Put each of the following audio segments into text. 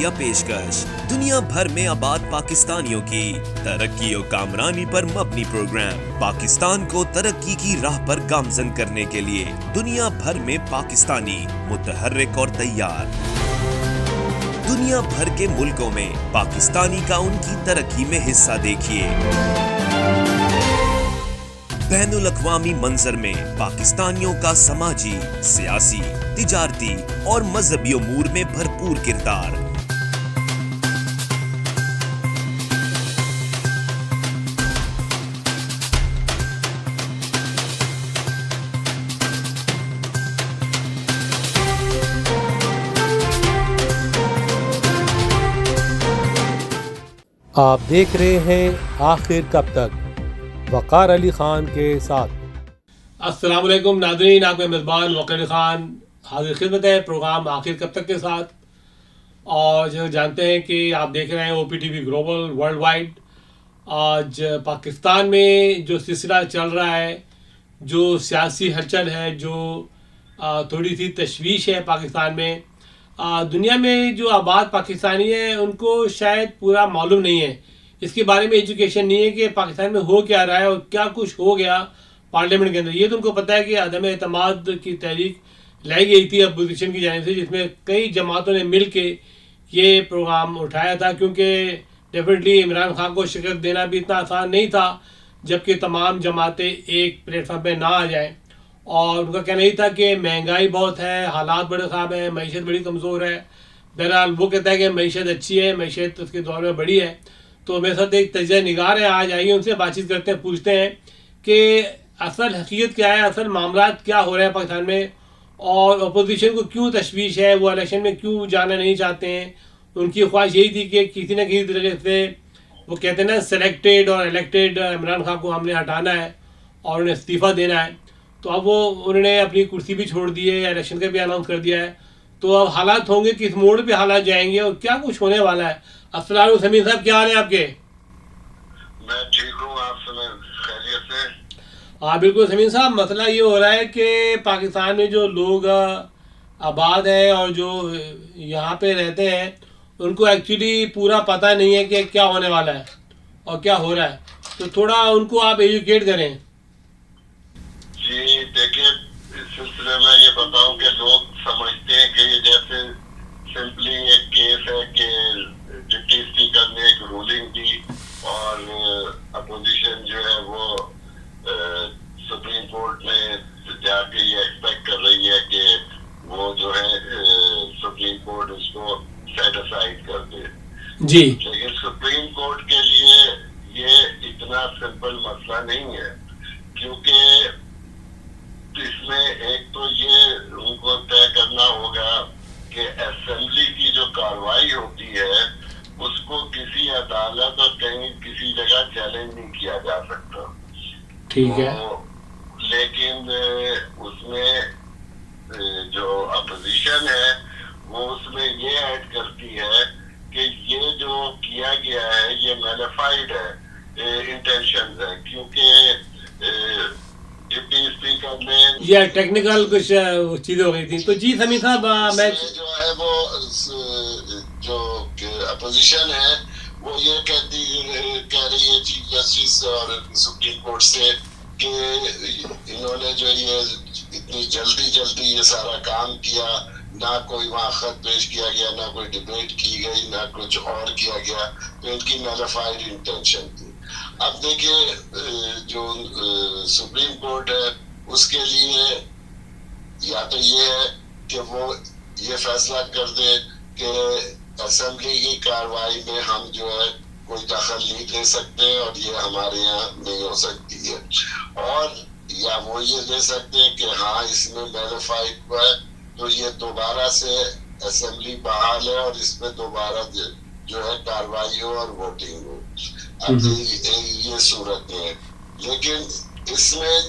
عالیہ پیشکش دنیا بھر میں آباد پاکستانیوں کی ترقی و کامرانی پر مبنی پروگرام پاکستان کو ترقی کی راہ پر گامزن کرنے کے لیے دنیا بھر میں پاکستانی متحرک اور تیار. دنیا بھر کے ملکوں میں پاکستانی کا ان کی ترقی میں حصہ دیکھیے. بین الاقوامی منظر میں پاکستانیوں کا سماجی، سیاسی، تجارتی اور مذہبی امور میں بھرپور کردار. آپ دیکھ رہے ہیں آخر کب تک وقار علی خان کے ساتھ. السلام علیکم ناظرین، آپ کے میزبان وقار علی خان حاضر خدمت ہے پروگرام آخر کب تک کے ساتھ. اور جو جانتے ہیں کہ آپ دیکھ رہے ہیں O P T V global world wide. آج پاکستان میں جو سلسلہ چل رہا ہے، جو سیاسی ہلچل ہے، جو تھوڑی سی تشویش ہے پاکستان میں، دنیا میں جو آباد پاکستانی ہیں ان کو شاید پورا معلوم نہیں ہے، اس کے بارے میں ایجوکیشن نہیں ہے کہ پاکستان میں ہو کیا رہا ہے اور کیا کچھ ہو گیا پارلیمنٹ کے اندر. یہ تو ان کو پتہ ہے کہ عدم اعتماد کی تحریک لائی گئی تھی اپوزیشن کی جانب سے، جس میں کئی جماعتوں نے مل کے یہ پروگرام اٹھایا تھا، کیونکہ ڈیفینیٹلی عمران خان کو شکست دینا بھی اتنا آسان نہیں تھا جبکہ تمام جماعتیں ایک پلیٹ فارم پہ نہ آ جائیں. اور ان کا کہنا یہ تھا کہ مہنگائی بہت ہے، حالات بڑے خراب ہیں، معیشت بڑی کمزور ہے. بہرحال وہ کہتا ہے کہ معیشت اچھی ہے، معیشت اس کے دور میں بڑی ہے. تو میرے ساتھ ایک تجزیہ نگار ہے، آج آئیے ان سے بات چیت کرتے ہیں، پوچھتے ہیں کہ اصل حقیقت کیا ہے، اصل معاملات کیا ہو رہے ہیں پاکستان میں، اور اپوزیشن کو کیوں تشویش ہے، وہ الیکشن میں کیوں جانا نہیں چاہتے ہیں. ان کی خواہش یہی تھی کہ کسی نہ کسی طریقے سے وہ کہتے ہیں نا سلیکٹڈ اور الیکٹڈ عمران خان کو ہم نے ہٹانا ہے اور انہیں استعفیٰ دینا ہے. تو اب انہوں نے اپنی کرسی بھی چھوڑ دی ہے، الیکشن کا بھی اناؤنس کر دیا ہے. تو اب حالات ہوں گے کس موڑ پہ حالات جائیں گے اور کیا کچھ ہونے والا ہے. السلام علیکم سمیر صاحب، کیا حال ہے آپ کے؟ میں ٹھیک ہوں، آپ سنیں خیریت سے؟ ہاں بالکل سمیر صاحب، مسئلہ یہ ہو رہا ہے کہ پاکستان میں جو لوگ آباد ہیں اور جو یہاں پہ رہتے ہیں ان کو ایکچولی پورا پتہ نہیں ہے کہ کیا ہونے والا ہے اور کیا ہو رہا ہے. تو تھوڑا ان کو آپ ایجوکیٹ کریں. جی دیکھیں، اس سلسلے میں یہ بتاؤں کہ لوگ سمجھتے ہیں کہ یہ جیسے سمپلی ایک کیس ہے کہ ڈپٹی اسپیکر نے ایک رولنگ دی اور اپوزیشن جو ہے وہ سپریم کورٹ میں جا کے یہ ایکسپیکٹ کر رہی ہے کہ وہ جو ہے سپریم کورٹ اس کو سیٹ اسائڈ کر دے. جی لیکن سپریم کورٹ کے لیے یہ اتنا سمپل مسئلہ نہیں ہے، کیونکہ اس میں ایک تو یہ ان کو طے کرنا ہوگا کہ اسمبلی کی جو کارروائی ہوتی ہے اس کو کسی عدالت اور کہیں کسی جگہ چیلنج نہیں کیا جا سکتا. ٹھیک ہے. لیکن اس میں جو اپوزیشن ہے وہ اس میں یہ ایڈ کرتی ہے کہ یہ جو کیا گیا ہے یہ مینیفائڈ ہے، انٹینشن ہے، کیونکہ ڈپٹی اسپیکر نے یہ ٹیکنیکل کچھ چیزیں ہو گئی تھیں. تو جی سمیر صاحب، میں جو ہے وہ جو اپوزیشن ہے وہ یہ کہہ رہی ہے چیف جسٹس اور سپریم کورٹ سے کہ انہوں نے جو یہ اتنی جلدی یہ سارا کام کیا، نہ کوئی وہاں خط پیش کیا گیا، نہ کوئی ڈبیٹ کی گئی، نہ کچھ اور کیا گیا، تو ان کی نلیفائڈ انٹینشن تھی. اب دیکھیے جو سپریم کورٹ ہے اس کے لیے یا تو یہ ہے کہ وہ یہ فیصلہ کر دے کہ اسمبلی کی کارروائی میں ہم جو ہے کوئی دخل نہیں دے سکتے اور یہ ہمارے یہاں نہیں ہو سکتی ہے، اور یا وہ یہ دے سکتے ہیں کہ ہاں اس میں میلیفائڈ ہوا ہے تو یہ دوبارہ سے اسمبلی بحال ہے اور اس میں دوبارہ جو ہے کارروائی ہو اور ووٹنگ ہو. اب یہ صورت ہے. لیکن اس میں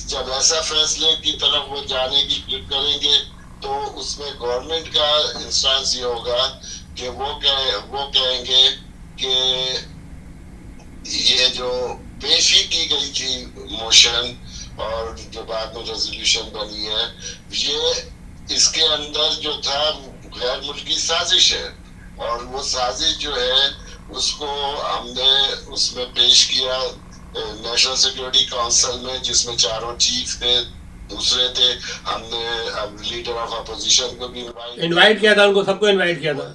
جب ایسا فیصلے کی طرف وہ جانے کی فکر کریں گے تو اس میں گورنمنٹ کا انسٹانس یہ ہوگا کہ وہ کہیں گے کہ یہ جو پیشی کی گئی تھی موشن اور جو بعد میں ریزولوشن بنی ہے، یہ اس کے اندر جو تھا غیر ملکی سازش ہے، اور وہ سازش جو ہے اس کو ہم نے اس میں پیش کیا نیشنل سیکورٹی کونسل میں، جس میں چاروں چیف تھے، دوسرے تھے، ہم نے لیڈر آف اپوزیشن کو بھی انوائٹ کیا تھا، ان کو سب کو انوائٹ کیا تھا،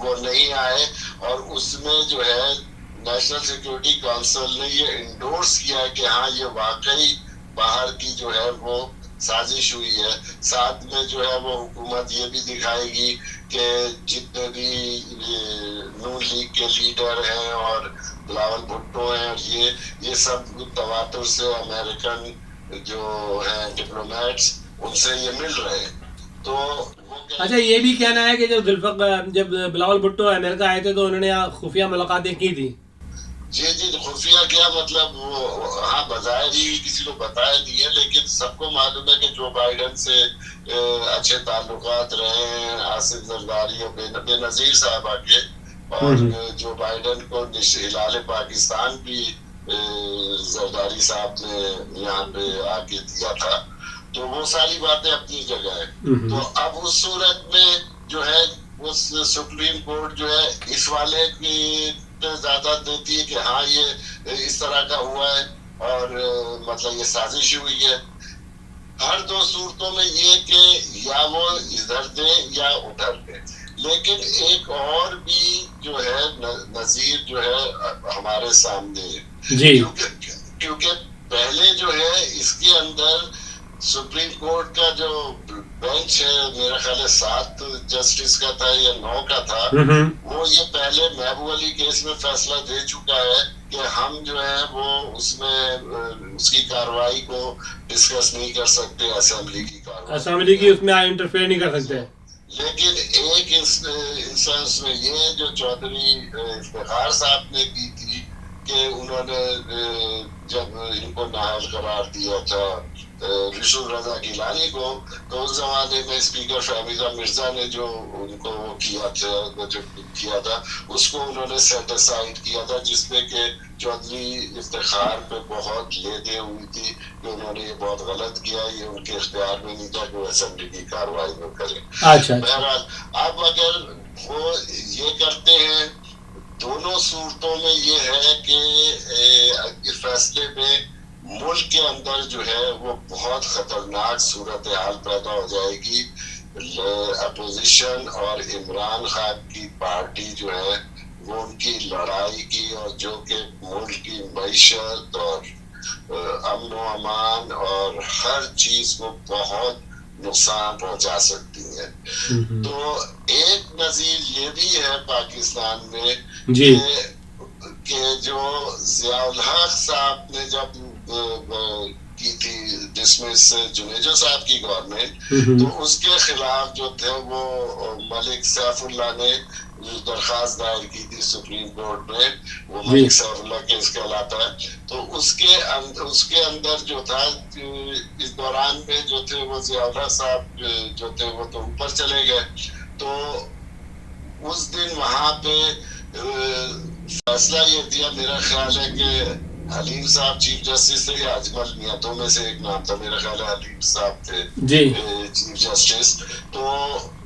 وہ نہیں آئے، اور اس میں جو ہے نیشنل سیکورٹی کونسل نے یہ انڈورس کیا کہ ہاں یہ واقعی باہر کی جو ہے وہ سازش ہوئی ہے. ساتھ میں جو ہے وہ حکومت یہ بھی دکھائے گی کہ جتنے بھی نون لیگ کے لیڈر ہیں اور بلاول بھٹو ہیں، اور یہ سب تواتر سے امریکن جو ہیں ڈپلومیٹس ان سے یہ مل رہے ہیں. تو اچھا یہ بھی کہنا ہے کہ جب بلاول بھٹو امریکہ آئے تھے تو انہوں نے خفیہ ملاقاتیں کی تھی. جی خفیہ کیا مطلب، وہ ہاں بظاہر ہی کسی کو بتایا نہیں ہے، لیکن سب کو معلوم ہے کہ جو بائیڈن سے اچھے تعلقات رہے ہیں، آصف زرداری اور بے نظیر صاحب کے، اور جو بائیڈن کو ہلال پاکستان بھی زرداری صاحب نے یہاں پہ آ کے دیا تھا. تو وہ ساری باتیں اپنی جگہ ہے. تو اب اس صورت میں جو ہے وہ سپریم کورٹ جو ہے اس والے کی زیادہ دیتی ہے کہ ہاں یہ اس طرح کا ہوا ہے اور مطلب یہ سازش ہوئی ہے. ہر دو صورتوں میں یہ کہ یا وہ ادھر دیں یا ادھر دیں. لیکن ایک اور بھی جو ہے نظیر جو ہے ہمارے سامنے ہے، کیونکہ پہلے جو ہے اس کے اندر سپریم کورٹ کا جو بینچ ہے، میرا خیال ہے 7 جسٹس کا تھا یا 9 کا تھا، وہ یہ پہلے محبوب علی کیس میں فیصلہ دے چکا ہے کہ ہم جو ہے وہ اس میں اس کی کارروائی کو ڈسکس نہیں کر سکتے، اسمبلی کی کارروائی، اسمبلی کی اس میں انٹرفیئر نہیں کر سکتے. لیکن ایک انسٹنس میں یہ جو چودھری افتخار صاحب نے کی تھی کہ انہوں نے جب ان کو نااہل قرار دیا تھا یوسف رضا گیلانی کو، تو اس زمانے میں اسپیکر فہمیدہ مرزا نے جو ان کو کیا تھا اس کو انہوں نے سیٹ اسائڈ کیا تھا، جس میں کہ چودھری افتخار پہ بہت لیدے ہوئی تھی کہ انہوں نے یہ بہت غلط کیا، یہ ان کے اختیار میں نہیں تھا کہ وہ اسمبلی کی کارروائی میں کریں. بہرحال اب اگر وہ یہ کرتے ہیں، دونوں صورتوں میں یہ ہے کہ فیصلے میں ملک کے اندر جو ہے وہ بہت خطرناک صورتحال پیدا ہو جائے گی. اپوزیشن اور عمران خان کی پارٹی جو ہے وہ ان کی لڑائی کی، اور جو کہ ملک کی معیشت اور امن و امان اور ہر چیز کو بہت نقصان پہنچا سکتی ہیں. تو ایک نظیر یہ بھی ہے پاکستان میں کہ جو ضیاء الحق صاحب نے جب کی تھی ڈسمس جنیجو صاحب کی گورنمنٹ، تو اس کے خلاف جو تھے وہ ملک سیف اللہ نے درخواست دائر کی تھی سپریم کورٹ میں، وہ ملک سیف اللہ کیس کہلاتا ہے. تو اس کے اندر جو تھا اس دوران میں جو تھے وہ ضیاء الحق صاحب جو تھے وہ تو اوپر چلے گئے. تو اس دن وہاں پہ فیصلہ یہ دیا، میرا خیال ہے کہ حلیم صاحب چیف جسٹس تھے یا اجمل میاں، دو میں سے ایک نام تھا، میرا خیال ہے حلیم صاحب تھے چیف جسٹس. تو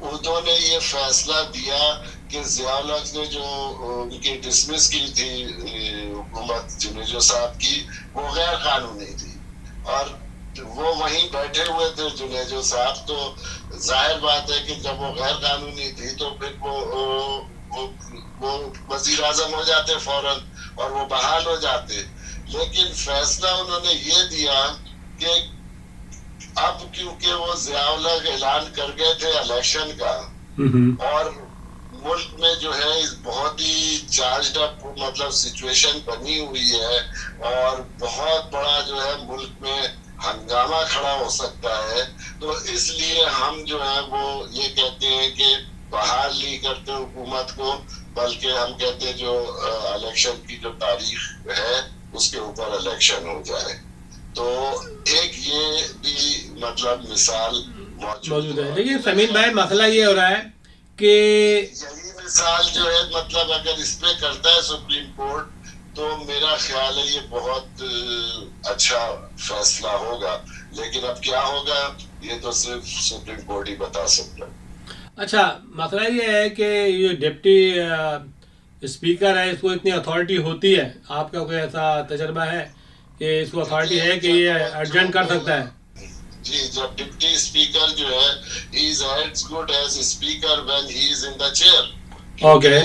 انہوں نے یہ فیصلہ دیا کہ ضیاء الحق نے جو ان کی ڈسمس کی تھی حکومت جنیجو صاحب کی، وہ غیر قانونی تھی، اور وہ وہیں بیٹھے ہوئے تھے جنیجو صاحب. تو ظاہر بات ہے کہ جب وہ غیر قانونی تھی تو پھر وہ وزیر اعظم ہو جاتے فوراً اور وہ بحال ہو جاتے. لیکن فیصلہ انہوں نے یہ دیا کہ اب کیونکہ وہ ضیاء الحق اعلان کر گئے تھے الیکشن کا، اور ملک میں جو ہے بہت ہی چارجڈ اپ مطلب سچویشن بنی ہوئی ہے، اور بہت بڑا جو ہے ملک میں ہنگامہ کھڑا ہو سکتا ہے. تو اس لیے ہم جو ہے وہ یہ کہتے ہیں کہ بحال نہیں کرتے حکومت کو، بلکہ ہم کہتے ہیں جو الیکشن کی جو تاریخ ہے اس کے اوپر الیکشن ہو جائے. تو ایک یہ بھی مطلب مثال موجود ہے. لیکن سمین بھائی مسئلہ یہ ہو رہا ہے کہ یہی مثال جو ہے مطلب اگر اس پہ کرتا ہے سپریم کورٹ تو میرا خیال ہے یہ بہت اچھا فیصلہ ہوگا. لیکن اب کیا ہوگا یہ تو صرف سپریم کورٹ ہی بتا سکتا ہے. اچھا مسئلہ یہ ہے کہ یہ ڈپٹی اسپیکر ہے، اس کو اتنی اتھارٹی ہوتی ہے، آپ کا کوئی ایسا تجربہ ہے کہ اس کو اتھارٹی ہے کہ یہ ایڈجسٹ کر سکتا ہے؟ جی، جب ڈپٹی اسپیکر جو ہے he is as good as a speaker when he is in the chair. Okay,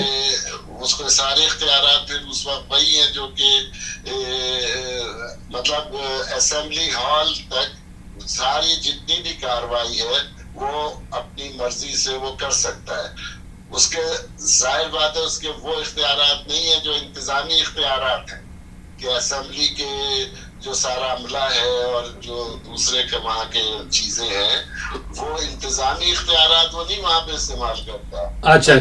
اس کو سارے اختیارات پھر اس وقت وہی ہیں جو کہ مطلب اسمبلی ہال تک ساری جتنی بھی کاروائی ہے وہ اپنی مرضی سے وہ کر سکتا ہے. اس کے ظاہر بات ہے اس کے وہ اختیارات نہیں ہیں جو انتظامی اختیارات ہیں کہ اسمبلی کے جو سارا عملہ ہے اور جو دوسرے کے وہاں کے چیزیں ہیں وہ انتظامی اختیارات وہ نہیں وہاں پہ استعمال کرتا. اچھا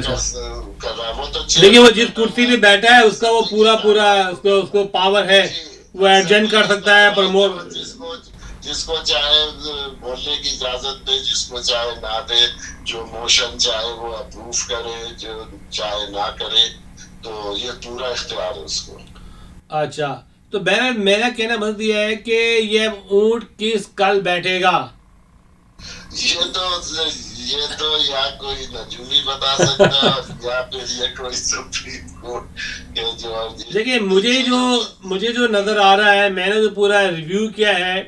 کر رہا وہ تو لیکن وہ جس کرسی پہ بیٹھا ہے اس کا وہ پورا اس کو پاور ہے، وہ ایڈجسٹ کر سکتا ہے پرموٹ. جس کو چاہے بولنے کی اجازت دے، جس کو چاہے نہ دے، جو موشن چاہے وہ اپروو کرے، جو چاہے نہ کرے، تو یہ پورا اختیار ہے اس کو. اچھا تو بہرحال میرا کہنا مطلب یہ ہے کہ یہ اونٹ کس کل بیٹھے گا؟ یہ تو یا کوئی نجومی بتا سکتا ہے یا پھر یہ کوئی سپریم کورٹ کے جو. دیکھیں مجھے جو نظر آ رہا ہے، میں نے جو پورا ریویو کیا ہے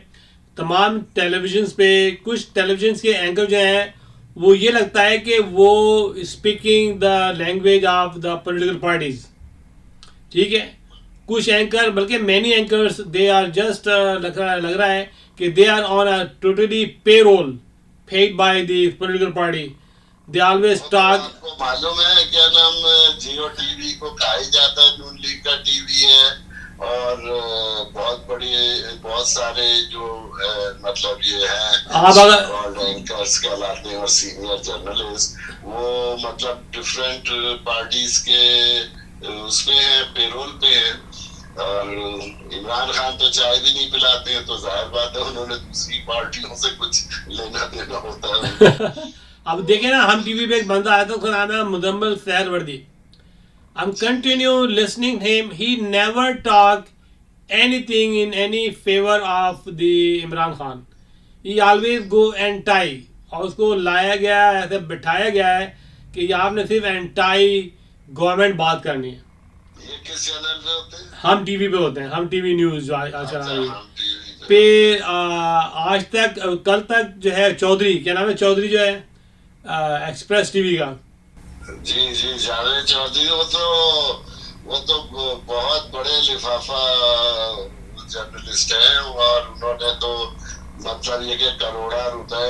تمام ٹیلی ویژنس پہ، کچھ ٹیلی ویژنس کے اینکر جو ہیں وہ یہ لگتا ہے کہ وہ speaking the language of the political parties. ٹھیک ہے، کچھ اینکر بلکہ many anchors they are just لگ رہا ہے کہ they are on a totally payroll paid by the political party. They always talk. آپ کو معلوم ہے کیا نام جیو ٹی وی کو کھائی جاتا ہے، نون لیگ کا ٹی وی ہے اور بہت سارے جو مطلب یہ ہیں اینکرز کہلاتے ہیں اور سینئر جرنلسٹ، وہ مطلب ڈفرینٹ پارٹیز کے اس پہ ہیں، پے رول پہ ہیں. اور عمران خان تو چائے بھی نہیں پلاتے ہیں تو ظاہر بات ہے انہوں نے دوسری پارٹیوں سے کچھ لینا دینا ہوتا ہے. اب دیکھیں نا، ہم ٹی وی پہ ایک بندہ آیا تھا، اس کا نام ہے مزمل سہر وردی. I'm continue listening him. He never talk anything in any favor of the Imran Khan. He always go anti. اور اس کو لایا گیا ایسے بٹھایا گیا ہے کہ یہ آپ نے صرف اینٹائی گورنمنٹ بات کرنی ہے. یہ کس چینل پہ ہوتے ہیں؟ ہم ٹی وی پہ ہوتے ہیں، ہم ٹی وی نیوز جو آج چل رہی ہے پہ آج تک کل تک جو ہے چودھری، کیا نام ہے چودھری جو ہے ایکسپریس ٹی وی کا. جی جاوید چودھری، وہ تو بہت بڑے لفافہ جرنلسٹ ہیں اور انہوں نے تو مطلب یہ کہ کروڑا روپے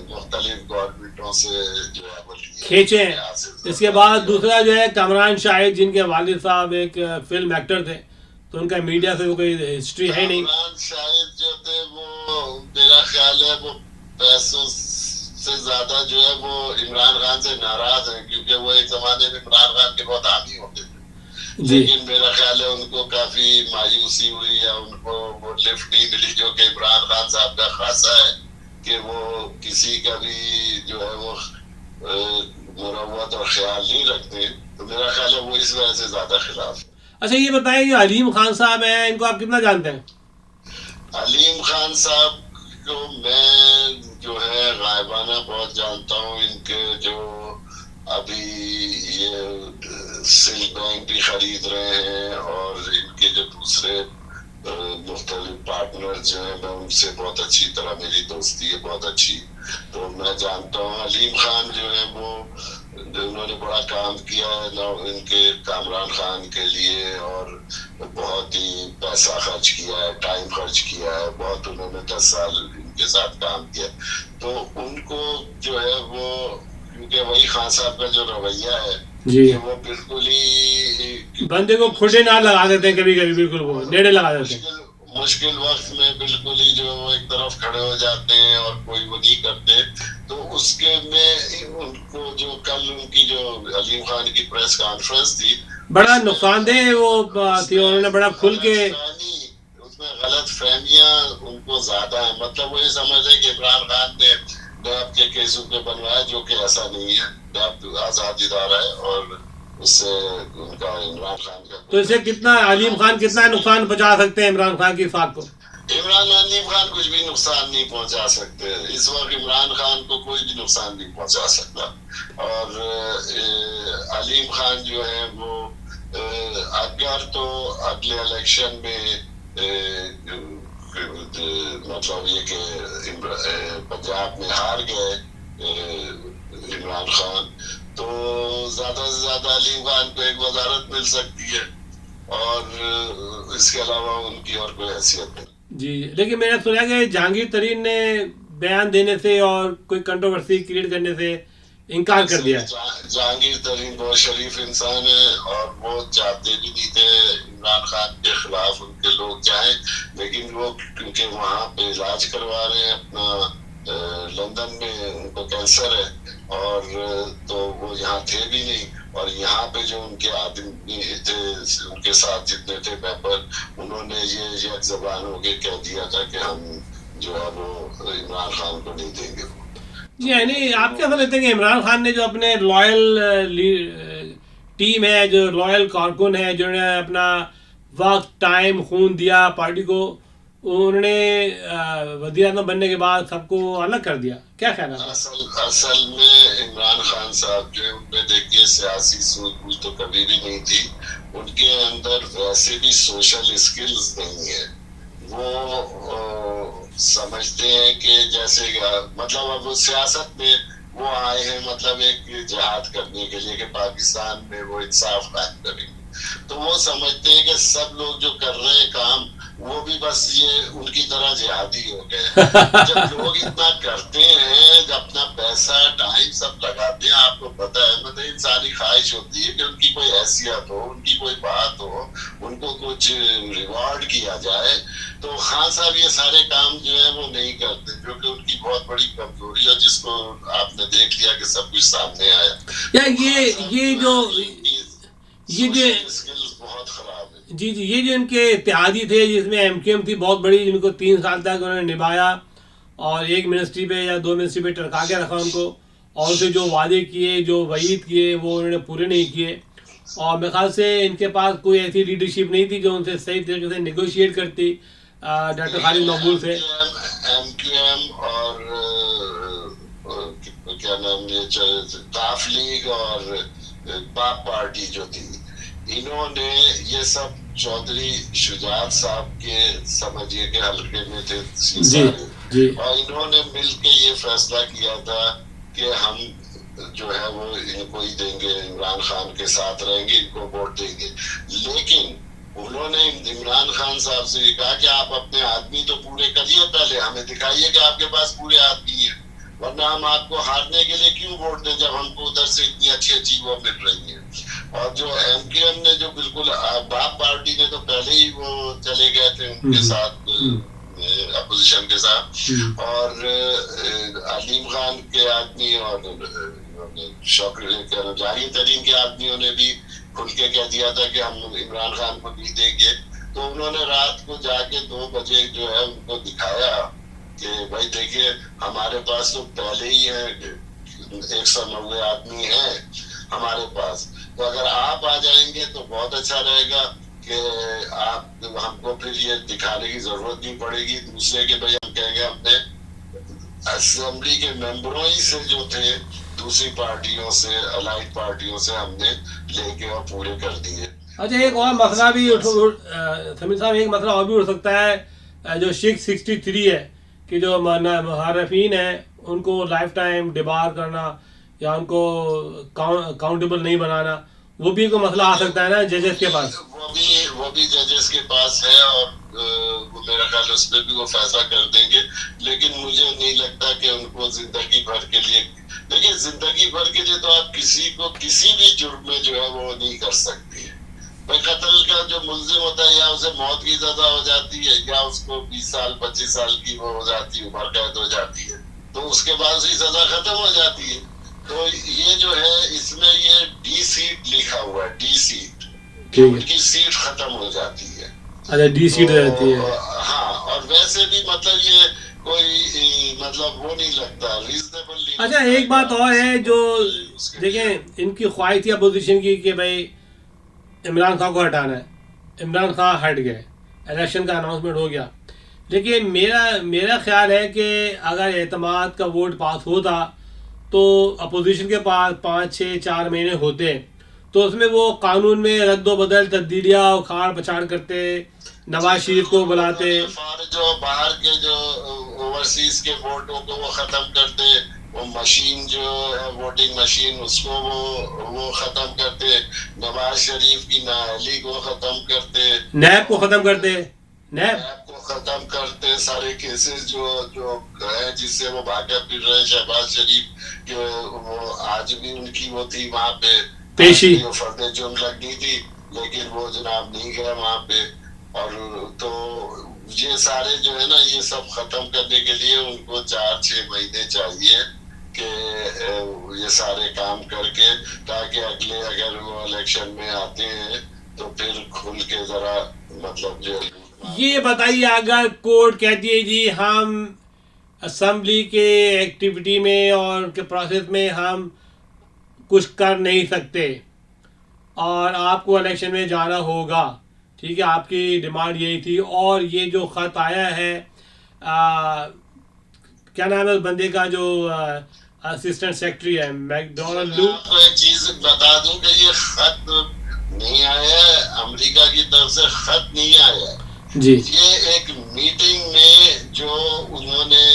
مختلف گورنمنٹوں سے جو ہے وہ کھینچے. اس کے بعد دوسرا جو ہے کامران شاہد، جن کے والد صاحب ایک فلم ایکٹر تھے، تو ان کا میڈیا سے کوئی ہسٹری ہے نہیں. کامران شاہد جو تھے وہ میرا خیال ہے وہ پیسوں سے زیادہ جو ہے وہ عمران خان سے ناراض ہیں، کیونکہ وہ ایک زمانے میں عمران خان کے بہت حامی ہوتے تھے. لیکن میرا خیال ہے ان کو کافی مایوسی ہوئی یا ان کو وہ لفٹ نہیں ملی جو کہ عمران خان صاحب کا خاصہ ہے کہ وہ کسی کا بھی جو ہے وہ مروت اور خیال نہیں رکھتے. تو میرا خیال ہے وہ اس وجہ سے زیادہ خلاف. اچھا یہ بتائیں جو علیم خان صاحب ہیں، ان کو آپ کتنا جانتے ہیں؟ علیم خان صاحب کو میں جو ہے غائبانہ بہت جانتا ہوں. ان کے جو ابھی یہ سلک بینک بھی خرید رہے ہیں اور ان کے جو دوسرے مختلف پارٹنر جو ہیں میں ان سے بہت اچھی طرح میری دوستی ہے بہت اچھی، تو میں جانتا ہوں. علیم خان جو ہے وہ انہوں نے بڑا کام کیا ہے ان کے کامران خان کے لیے اور بہت ہی پیسہ خرچ کیا ہے، ٹائم خرچ کیا ہے، بہت انہوں نے 10 سال ان کے ساتھ کام کیا. تو ان کو جو ہے وہ کیونکہ وہی خان صاحب کا جو رویہ ہے کہ وہ بالکل ہی بندے کو کھڑے نہ لگا دیتے ہیں، کبھی کبھی بالکل وہ نیڑے لگا دیتے ہیں. مشکل وقت میں بالکل ہی جو وہ ایک طرف کھڑے ہو جاتے ہیں اور کوئی وہ نہیں کرتے. تو اس کے میں ان کو جو کل ان کی جو علیم خان کی پریس کانفرنس تھی بڑا نقصان دہ وہ تھی، انہوں نے بڑا کھل کے اس میں غلط فہمیاں ان کو زیادہ ہیں. مطلب وہ یہ سمجھتے کہ عمران خان نے نیب کے کیسوں پہ بنوایا، جو کہ ایسا نہیں ہے. نیب آزاد ادارہ ہے اور اس سے ان کا عمران خان کا. تو اسے کتنا علیم خان کتنا نقصان پہنچا سکتے ہیں عمران خان کی ساکھ کو؟ عمران خان کچھ بھی نقصان نہیں پہنچا سکتے. اس وقت عمران خان کو کوئی بھی نقصان نہیں پہنچا سکتا. اور علیم خان جو ہے وہ اگر تو اگلے الیکشن میں مطلب یہ کہ پنجاب میں ہار گئے عمران خان تو زیادہ سے زیادہ علیم خان کو ایک وزارت مل سکتی ہے اور اس کے علاوہ ان کی اور کوئی حیثیت نہیں. جی لیکن میں نے سنا کہ جہانگیر ترین نے بیان دینے سے اور کوئی کنٹروورسی کریٹ کرنے سے انکار کر دیا. جہانگیر ترین بہت شریف انسان ہے اور وہ چاہتے بھی نہیں تھے عمران خان کے خلاف ان کے لوگ جائیں, لیکن وہ کیونکہ وہاں پہ علاج کروا رہے ہیں اپنا لندن میں, ان کو کینسر ہے اور تو وہ یہاں تھے بھی نہیں. اور یہاں پہ جو ان کے آدمی تھے ان کے ساتھ جتنے تھے ممبر, انہوں نے یہ یک زبان ہو کے کہہ دیا تھا کہ ہم جو ہے وہ عمران خان کو نہیں دیں گے. جی یعنی آپ کیا سمجھتے ہیں کہ عمران خان نے جو اپنے لائل ٹیم ہے, جو لائل کارکن ہے, جنہوں نے اپنا وقت ٹائم خون دیا پارٹی کو, انہوں نے وزیر اعظم بننے کے بعد سب کو الگ کر دیا, کیا خیال ہے؟ اصل میں عمران خان صاحب جو ان میں دیکھیے سیاسی سوچ بوجھ تو کبھی بھی نہیں تھی, ان کے اندر ویسے بھی سوشل اسکلز نہیں ہے. وہ سمجھتے ہیں کہ جیسے مطلب اب سیاست میں وہ آئے ہیں مطلب ایک جہاد کرنے کے لیے کہ پاکستان میں وہ انصاف قائم کریں گے, تو وہ سمجھتے ہیں کہ سب لوگ جو کر رہے ہیں کام وہ بھی بس یہ ان کی طرح جہادی ہو گئے. جب لوگ اتنا کرتے ہیں, جب اپنا پیسہ ٹائم سب لگاتے ہیں, آپ کو پتہ ہے مطلب انسانی خواہش ہوتی ہے کہ ان کی کوئی حیثیت ہو, ان کی کوئی بات ہو, ان کو کچھ ریوارڈ کیا جائے. تو خان صاحب یہ سارے کام جو ہے وہ نہیں کرتے, جو کہ ان کی بہت بڑی کمزوری ہے, جس کو آپ نے دیکھ لیا کہ سب کچھ سامنے آیا. یہ جو اسکلز بہت خراب ہے. جی یہ جو ان کے اتحادی تھے جس میں ایم کیو ایم تھی بہت بڑی, جن کو 3 سال تک انہوں نے نبھایا اور ایک منسٹری پہ یا 2 منسٹری پہ ٹرکا کے رکھا ان کو, اور اسے جو وعدے کیے, جو وعید کیے, وہ انہوں نے پورے نہیں کیے. اور میرے خیال سے ان کے پاس کوئی ایسی لیڈرشپ نہیں تھی جو ان سے صحیح طریقے سے نیگوشیٹ کرتی ڈاکٹر خالد مقبول سے. ایم کیو ایم اور کیا نام یہ کاف لیگ اور باپ پارٹی جو تھی, انہوں نے یہ سب چودھری شجاعت صاحب کے سمجھیے کہ حلقے میں تھے سارے, اور انہوں نے مل کے یہ فیصلہ کیا تھا کہ ہم جو ہے وہ ان کو ہی دیں گے, عمران خان کے ساتھ رہیں گے, ان کو ووٹ دیں گے. لیکن انہوں نے عمران خان صاحب سے یہ کہا کہ آپ اپنے آدمی تو پورے کریے, پہلے ہمیں دکھائیے کہ آپ کے پاس پورے آدمی ہیں, ورنہ ہم آپ کو ہارنے کے لیے کیوں ووٹ دیں جب ہم کو ادھر سے اتنی اچھی اچھی وہ مل رہی ہیں. اور جو ایم کیو ایم نے جو بالکل باپ پارٹی نے تو پہلے ہی وہ چلے گئے تھے ان کے ساتھ اپوزیشن کے ساتھ, اور علیم خان کے آدمی اور جہانگیر ترین کے آدمیوں نے بھی کھل کے کہہ دیا تھا کہ ہم عمران خان کو نہیں دیں گے. تو انہوں نے رات کو جا کے 2 بجے جو ہے ان کو دکھایا کہ بھائی دیکھیے ہمارے پاس تو پہلے ہی ہے 190 آدمی ہیں ہمارے پاس, تو اگر آپ آ جائیں گے تو بہت اچھا رہے گا کہ آپ ہم کو پھر یہ دکھانے کی ضرورت نہیں پڑے گی. دوسرے کہ بھائی ہم کہیں گے ہم نے اسمبلی کے ممبروں ہی سے جو تھے دوسری پارٹیوں سے, الائڈ پارٹیوں سے ہم نے لے کے اور پورے کر دیے. اچھا ایک اور مسئلہ بھی سمیر صاحب, ایک مسئلہ اور بھی اٹھ سکتا ہے جو 663 ہے کہ جو محرفین ہیں ان کو لائف ٹائم ڈبار کرنا یا ان کو اکاؤنٹیبل نہیں بنانا, وہ بھی کوئی مسئلہ آ سکتا ہے نا ججز کے پاس. وہ بھی ججز کے پاس ہے اور وہ میرا خیال اس پہ بھی وہ فیصلہ کر دیں گے. لیکن مجھے نہیں لگتا کہ ان کو زندگی بھر کے لیے, دیکھیں زندگی بھر کے لیے تو آپ کسی کو کسی بھی جرم میں جو ہے وہ نہیں کر سکتے. بھائی قتل کا جو ملزم ہوتا ہے یا اسے موت کی سزا ہو جاتی ہے یا اس کو 20 سال 25 سال کی وہ ہو جاتی ہے, عمر قید ہو جاتی ہے, تو اس کے بعد اس کی سزا ختم ہو جاتی ہے. تو یہ جو ہے اس میں یہ ڈی سیٹ لکھا ہوا ہے, ڈی سیٹ, ان کی سیٹ ختم ہو جاتی ہے. اچھا ڈی سیٹ رہتی ہے. ہاں, اور ویسے بھی مطلب یہ کوئی مطلب وہ نہیں لگتا ریزنیبل. اچھا ایک بات اور ہے جو دیکھیں ان کی خواہش تھی اپوزیشن کی کہ بھائی عمران خان کو ہٹانا ہے, عمران خان ہٹ گئے, الیکشن کا اناؤنسمنٹ ہو گیا, لیکن میرا خیال ہے کہ اگر اعتماد کا ووٹ پاس ہوتا تو اپوزیشن کے پاس 5-6-4 مہینے ہوتے تو اس میں وہ قانون میں رد و بدل تبدیلیاں اکھاڑ پچھاڑ کرتے، نواز شریف کو بلاتے، جو باہر کے جو اوورسیز کے ووٹوں کو وہ ختم کرتے، وہ مشین جو ہے ووٹنگ مشین اس کو وہ ختم کرتے، نواز شریف کی نااہلی کو ختم کرتے، نیب کو ختم کرتے، نیب کو ختم کرتے، سارے کیسز جو ہیں جس سے وہ بھاگا پھر رہے شہباز شریف کہ وہ آج بھی ان کی وہ تھی وہاں پہ پیشی، فرد جرم لگنی تھی لیکن وہ جناب نہیں گئے وہاں پہ. اور تو یہ سارے جو ہے نا یہ سب ختم کرنے کے لیے ان کو 4-6 مہینے چاہیے کہ یہ سارے کام کر کے تاکہ اگلے اگر وہ الیکشن میں آتے ہیں تو پھر کھل کے ذرا مطلب جو یہ بتائیے اگر کورٹ کہتی ہے جی ہم اسمبلی کے ایکٹیویٹی میں اور کے پروسیس میں ہم کچھ کر نہیں سکتے اور آپ کو الیکشن میں جانا ہوگا، ٹھیک ہے، آپ کی ڈیمانڈ یہی تھی، اور یہ جو خط آیا ہے کیا نام ہے اس بندے کا جو اسسٹنٹ سیکرٹری ہے میکڈونلڈ لو. آپ کو ایک چیز بتا دوں کہ یہ خط نہیں آیا ہے، امریکہ کی طرف سے خط نہیں آیا ہے جی، یہ ایک میٹنگ میں جو انہوں نے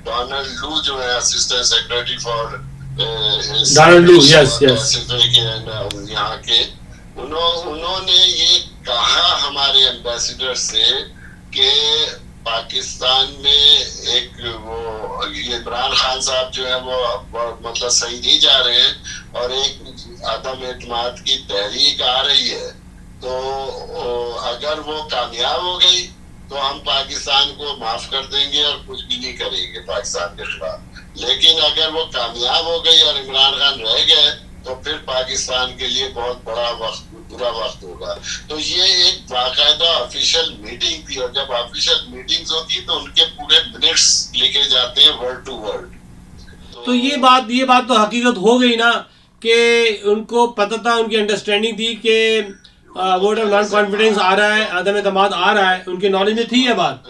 ڈونلڈ لو جو ہے اسسٹنٹ سیکرٹری فار ڈونلڈ لو، یس یہاں کے انہوں نے یہ کہا ہمارے ایمبیسیڈر سے کہ پاکستان میں ایک وہ عمران خان صاحب جو ہے وہ مطلب صحیح نہیں جا رہے ہیں اور ایک عدم اعتماد کی تحریک آ رہی ہے، تو اگر وہ کامیاب ہو گئی تو ہم پاکستان کو معاف کر دیں گے اور کچھ بھی نہیں کریں گے پاکستان کے خلاف، لیکن اگر وہ کامیاب ہو گئی اور عمران خان رہ گئے تو پھر پاکستان کے لیے بہت برا وقت ہوگا. تو یہ ایک باقاعدہ آفیشیل میٹنگ تھی اور جب آفیشیل میٹنگز ہوتی تو ان کے پورے منٹس لکھے جاتے ہیں ورڈ ٹو ورڈ. تو یہ بات تو حقیقت ہو گئی نا کہ ان کو پتہ تھا، ان کی انڈرسٹینڈنگ تھی کہ ووٹ آف نان کانفیڈنس آ رہا ہے، عدم اعتماد آ رہا ہے، ان کے نالج میں تھی یہ بات.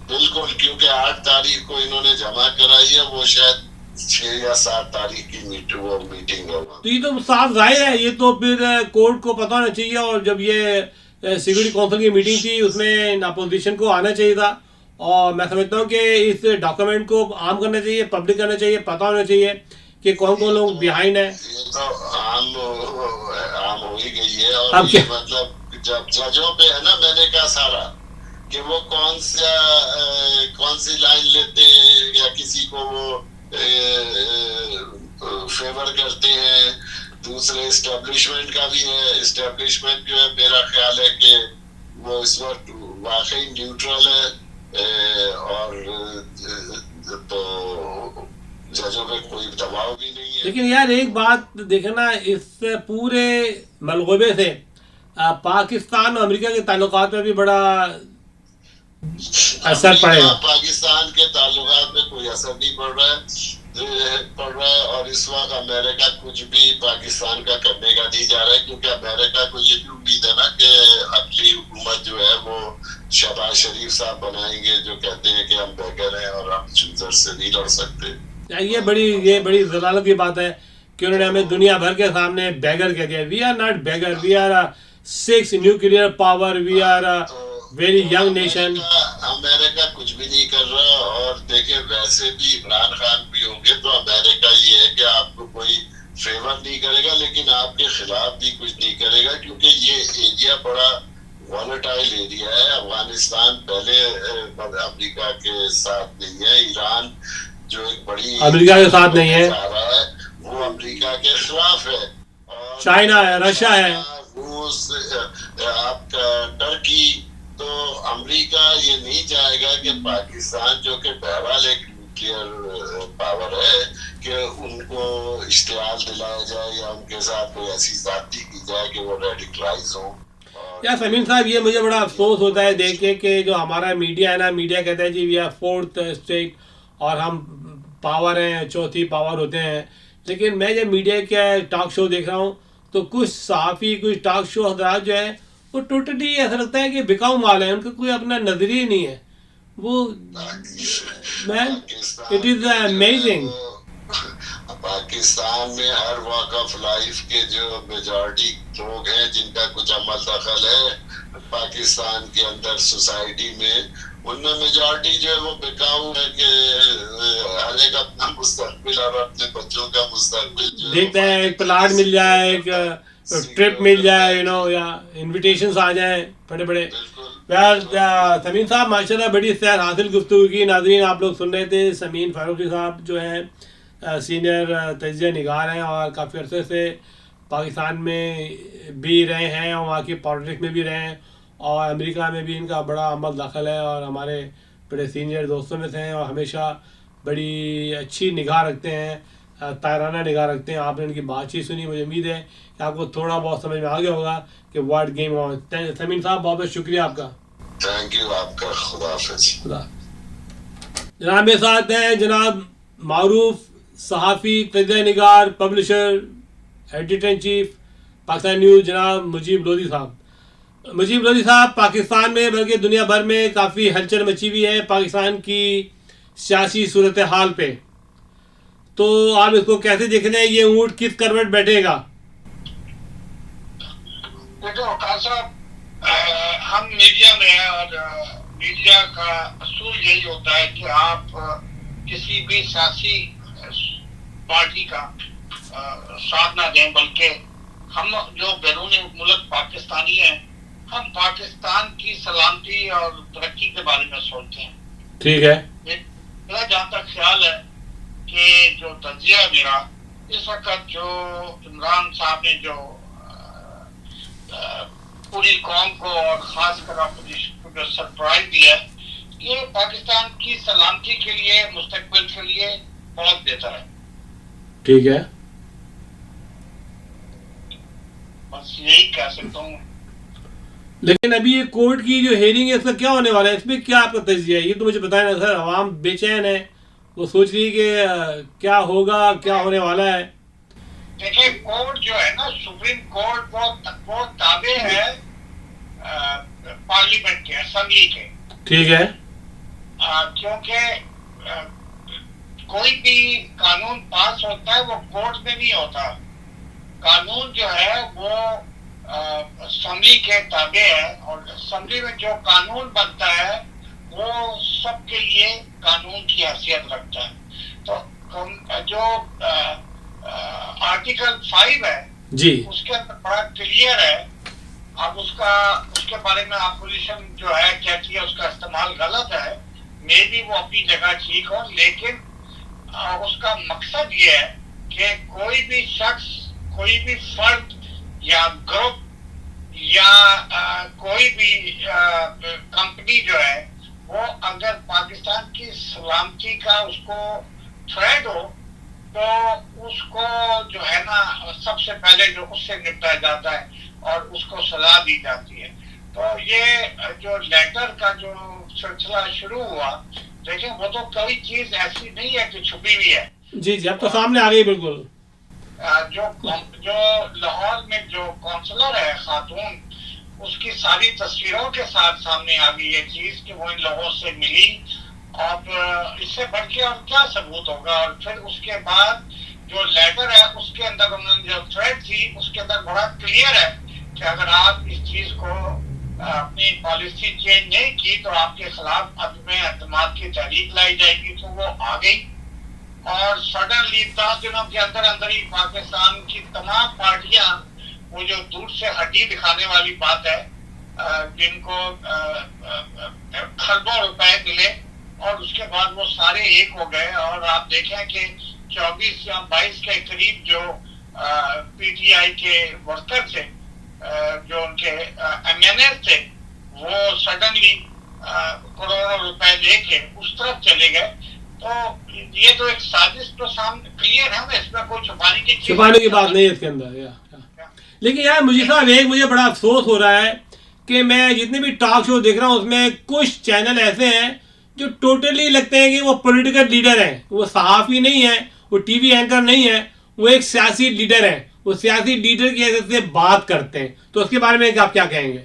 بالکل، کیونکہ 8 تاریخ کو انہوں نے جمع کرائی ہے، وہ شاید 6 یا 7 تاریخ کی میٹنگ ہے. تو یہ تو صاف ظاہر ہے، یہ تو پھر کورٹ کو پتہ ہونا چاہیے، اور جب یہ سیکورٹی کونسل کی میٹنگ تھی اس میں اپوزیشن کو آنا چاہیے تھا، اور میں سمجھتا ہوں کہ اس ڈاکومنٹ کو عام کرنا چاہیے، پبلک کرنا چاہیے، پتہ ہونا چاہیے کہ کون کون لوگ بیہائنڈ ہیں. یہ تو عام ہو ہی گئی ہے. اور یہ مطلب جب ججوں پہ ہے نا، میں نے کہا سارا کہ وہ کون سی لائن لیتے ہیں یا کسی کو وہ فیور کرتے ہیں. دوسرے اسٹیبلشمنٹ کا بھی ہے، اسٹیبلشمنٹ جو ہے میرا خیال ہے کہ وہ اس وقت واقعی نیوٹرل ہے اور تو ججوں پہ کوئی دباؤ بھی نہیں ہے. لیکن یار ایک بات دیکھنا، اس پورے ملغوبے سے پاکستان اور امریکہ کے تعلقات میں بھی بڑا اثر پڑے گا. پاکستان کے تعلقات میں کوئی اثر نہیں پڑ رہا ہے اور اس وقت امریکہ کچھ بھی پاکستان کا کرنے کا نہیں جا رہا ہے، کیونکہ امریکہ کو یہ بھی امید ہے نا کہ اگلی حکومت جو ہے وہ شہباز شریف صاحب بنائیں گے، جو کہتے ہیں کہ ہم بیگر ہیں اور ہم چوزر سے نہیں لڑ سکتے. یہ بڑی ضلالت کی بات ہے کہ انہوں نے ہمیں دنیا بھر کے سامنے بیگر کہہ دیا. We are not beggar, we are 6 nuclear power, we are very young nation. امریکہ کچھ بھی نہیں کر رہا، اور دیکھیں ویسے بھی عمران خان بھی ہوں گے تو امریکہ یہ ہے کہ آپ کو کوئی فیور نہیں کرے گا لیکن آپ کے خلاف بھی کچھ نہیں کرے گا، کیونکہ یہ ایریا بڑا والٹائل ایریا ہے. افغانستان پہلے امریکہ کے ساتھ نہیں ہے، ایران جو ایک بڑی امریکہ کے ساتھ نہیں ہے، وہ امریکہ کے خلاف ہے. چائنا ہے، رشیا ہے، روس، آپ کا ٹرکی. تو امریکہ یہ نہیں چاہے گا کہ پاکستان جو کہ بہرحال ایک نیوکلیئر پاور ہے کہ ان کو اشتعال دلایا جائے یا ان کے ساتھ کوئی ایسی ذاتی کی جائے کہ وہ ریڈیکلائز ہوں. یا سمین صاحب یہ مجھے بڑا افسوس ہوتا ہے دیکھ کے کہ جو ہمارا میڈیا ہے نا، میڈیا کہتا ہے جی وی آر 4th اسٹیٹ اور ہم پاور ہیں، چوتھی پاور ہوتے ہیں. لیکن میں جب میڈیا کے ٹاک شو دیکھ رہا ہوں تو کچھ صحافی، کچھ ٹاک شو حضرات جو ہیں وہ ٹوٹلی ایسا لگتا ہے کہ بکاؤ مال ہے، ان کا کوئی اپنا نظریہ نہیں ہے. وہ mean it is amazing. Pakistan میں ہر واک آف لائف کے جو میجورٹی لوگ ہیں جن کا کچھ عمل دخل ہے پاکستان کے اندر سوسائٹی میں، ان میں میجورٹی جو ہے وہ بکاؤ ہے کہ ہر ایک اپنا مستقبل اور اپنے بچوں کا مستقبل جو دیکھتے ہیں ایک پلاٹ مل جائے، ایک ٹرپ مل جائے، یا انویٹیشنس آ جائیں بڑے بڑے. سمین صاحب ماشاءاللہ بڑی سیر حاصل گفتگو کی. ناظرین آپ لوگ سن رہے تھے سمین فاروقی صاحب جو ہیں سینئر تجزیہ نگار ہیں اور کافی عرصے سے پاکستان میں بھی رہے ہیں اور وہاں کی پالیٹکس میں بھی رہے ہیں اور امریکہ میں بھی ان کا بڑا عمل دخل ہے اور ہمارے بڑے سینئر دوستوں میں سے ہیں اور ہمیشہ بڑی اچھی نگاہ رکھتے ہیں، طاہرانہ نگاہ رکھتے ہیں. آپ نے ان کی بات چیت سنی، مجھے امید ہے کہ آپ کو تھوڑا بہت سمجھ میں آ گیا ہوگا کہ واٹ گیم آن. سمین صاحب بہت بہت شکریہ آپ کا. تھینک یو آپ کا. خدا حافظ. خدا. جناب میرے ساتھ ہیں جناب معروف صحافی، تجزیہ نگار، publisher, editor in chief Pakistan news جناب مجیب لودھی صاحب. مجیب لودھی صاحب پاکستان میں بلکہ دنیا بھر میں کافی ہلچل مچی ہوئی ہے پاکستان کی سیاسی صورتحال پہ، تو آپ اس کو کیسے دیکھ رہے ہیں؟ یہ اونٹ کس کروٹ بیٹھے گا؟ دیکھو وقار صاحب، ہم میڈیا میں ہیں اور میڈیا کا اصول یہی ہوتا ہے کہ آپ کسی بھی سیاسی پارٹی کا ساتھ نہ دیں، بلکہ ہم جو بیرون ملک پاکستانی ہیں ہم پاکستان کی سلامتی اور ترقی کے بارے میں سوچتے ہیں. ٹھیک ہے. میرا جہاں تک خیال ہے کہ جو تجزیہ میرا اس وقت جو عمران صاحب نے جو پوری قوم کو اور خاص کر اپوزیشن کو جو سرپرائز دیا ہے، یہ پاکستان کی سلامتی کے لیے، مستقبل کے لیے بہت بہتر ہے. ٹھیک ہے. بس یہی کہہ سکتا ہوں. لیکن ابھی یہ کورٹ کی جو ہیئرنگ ہے اس کا کیا ہونے والا ہے؟ اس میں کیا آپ کا تجزیہ ہے؟ یہ تو مجھے بتائیں نا سر. عوام بے چین ہے، وہ سوچ رہی ہے کہ کیا ہوگا، کیا ہونے والا ہے. دیکھیں کورٹ جو ہے نا، سپریم کورٹ وہ تابع ہے پارلیمنٹ کے، اسمبلی کے. ٹھیک ہے. کیونکہ کوئی بھی قانون پاس ہوتا ہے وہ کورٹ میں نہیں ہوتا. قانون جو ہے وہ اسمبلی کے تابع ہے اور اسمبلی میں جو قانون بنتا ہے وہ سب کے لیے قانون کی حیثیت رکھتا ہے. تو جو آرٹیکل 5 ہے جی، اس کے اندر بڑا کلیئر ہے. اب اس کے بارے میں اپوزیشن جو ہے کہتی ہے اس کا استعمال غلط ہے، میں بھی وہ اپنی جگہ ٹھیک ہو، لیکن اس کا مقصد یہ ہے کہ کوئی بھی شخص، کوئی بھی فرد یا گروپ یا کوئی بھی کمپنی جو ہے وہ اگر پاکستان کی سلامتی کا اس کو تھریٹ ہو تو اس کو جو ہے نا سب سے پہلے جو اس سے نپٹایا جاتا ہے اور اس کو سزا دی جاتی ہے. تو یہ جو لیٹر کا جو سلسلہ شروع ہوا، دیکھیں وہ تو کوئی چیز ایسی نہیں ہے کہ چھپی ہوئی ہے. جی جی، اب تو سامنے آ گئی بالکل. جو لاہور میں جو کونسلر ہے خاتون، اس کی ساری تصویروں کے ساتھ سامنے آ گئی یہ چیز کہ وہ ان لوگوں سے ملی. اب اس سے بڑھ کے اور کیا ثبوت ہوگا؟ اور پھر اس کے بعد جو لیٹر ہے اس کے اندر انہوں نے جو تھریٹ تھی اس کے اندر بڑا کلیئر ہے کہ اگر آپ اس چیز کو اپنی پالیسی چینج نہیں کی تو آپ کے خلاف عدم اعتماد کی تحریک لائی جائے گی. تو وہ آ گئی اور سڈنلی 10 دنوں کے اندر اندر ہی پاکستان کی تمام پارٹیاں، وہ جو دور سے ہڈی دکھانے والی بات ہے، جن کو خربوں روپے ملے اور اس کے بعد وہ سارے ایک ہو گئے. اور آپ دیکھیں کہ 24 یا 22 کے قریب جو پی ٹی آئی کے ورکر تھے، جو ان کے ایم این اے تھے، وہ سڈنلی کروڑوں روپے لے کے اس طرف چلے گئے. تو یہ تو ایک سازش تو سامنے کلیئر ہے نا، اس میں کوئی چھپانے کی بات نہیں ہے اس کے اندر. لیکن یار مجھے صاحب مجھے بڑا افسوس ہو رہا ہے کہ میں جتنے بھی ٹاک شو دیکھ رہا ہوں اس میں کچھ چینل ایسے ہیں جو ٹوٹلی لگتے ہیں کہ وہ پولیٹیکل لیڈر ہیں. وہ صحافی نہیں ہیں، وہ ٹی وی اینکر نہیں ہیں، وہ ایک سیاسی لیڈر ہیں. وہ سیاسی لیڈر کی حیثیت سے بات کرتے ہیں. تو اس کے بارے میں آپ کیا کہیں گے؟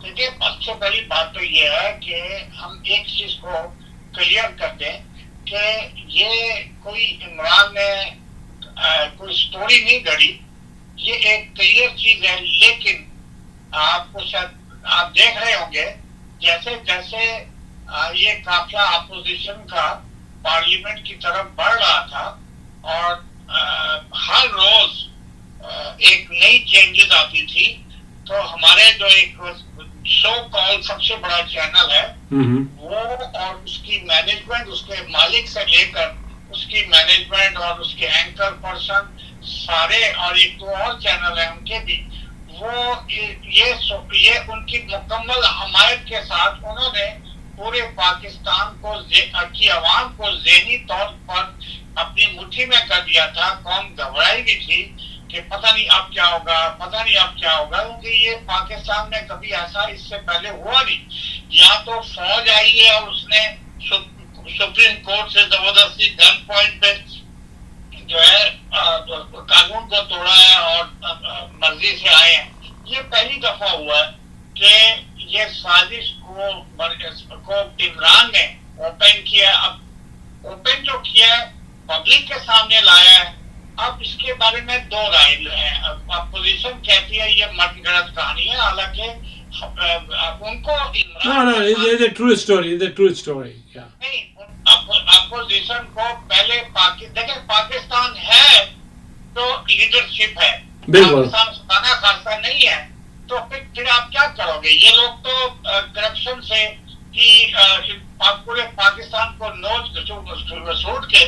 دیکھیے سب سے پہلی بات تو یہ ہے کہ ہم ایک چیز کو کلیئر کر دیں کہ یہ کوئی عمران نے کوئی سٹوری نہیں گڑی، یہ ایک کلیئر چیز ہے. لیکن آپ کو شاید آپ دیکھ رہے ہوں گے جیسے جیسے یہ قافلہ اپوزیشن کا پارلیمنٹ کی طرف بڑھ رہا تھا اور ہر روز ایک نئی چینجز آتی تھی، تو ہمارے جو ایک شو کال سب سے بڑا چینل ہے وہ اور اس کی مینجمنٹ، اس کے مالک سے لے کر اس کی مینجمنٹ اور اس کے اینکر پرسن سارے، اور ایک دو اور چینل ہیں ان کے بھی، وہ یہ ان کی مکمل حمایت کے ساتھ انہوں نے پورے پاکستان کو کی عوام کو ذہنی طور پر اپنی مٹھی میں کر دیا تھا. قوم گھبرائی بھی تھی کہ پتہ نہیں اب کیا ہوگا، پتہ نہیں اب کیا ہوگا، کیونکہ یہ پاکستان میں کبھی ایسا اس سے پہلے ہوا نہیں. یا تو فوج آئی ہے اور اس نے سپریم کورٹ سے زبردستی گن پوائنٹ پہ جو ہے قانون کو توڑا ہے اور مرضی سے آئے ہیں. یہ پہلی دفعہ ہوا ہے کہ یہ سازش کو عمران نے اوپن کیا. اب اوپن جو کیا ہے پبلک کے سامنے لایا ہے. اب اس کے بارے میں دو رائے ہیں. اپوزیشن کہتی ہے یہ مت گڑت کہانی ہے، حالانکہ ان کو اپوزیشن کو پہلے دیکھیں پاکستان ہے تو لیڈرشپ ہے، پاکستان خانہ خاصہ نہیں ہے، تو پھر آپ کیا کرو گے؟ یہ لوگ تو کرپشن سے پورے پاکستان کو نوچ سوٹ کے